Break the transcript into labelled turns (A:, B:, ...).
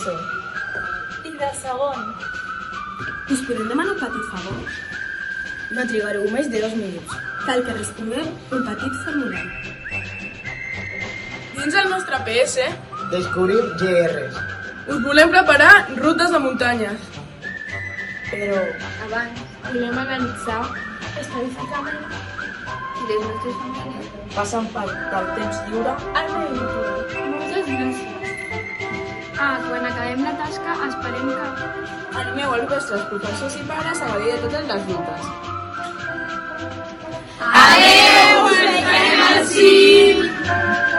A: d'ESO.
B: I de segon.
C: Us podem demanar un petit favor?
A: No trigareu més de 2 minuts.
C: Cal que respongueu un petit formulari.
D: Dins el nostre PS
E: Descobrim GRs.
D: us volem preparar rutes de muntanyes.
A: Però
B: Abans volem analitzar estadísticament si les nostres famílies
A: passen pel temps lliure.
B: al meu YouTube. Moltes gràcies. Quan acabem la tasca esperem que...
D: Animeu els vostres professors i pares a gaudir de totes les rutes.
F: Adeu, us esperem al cim!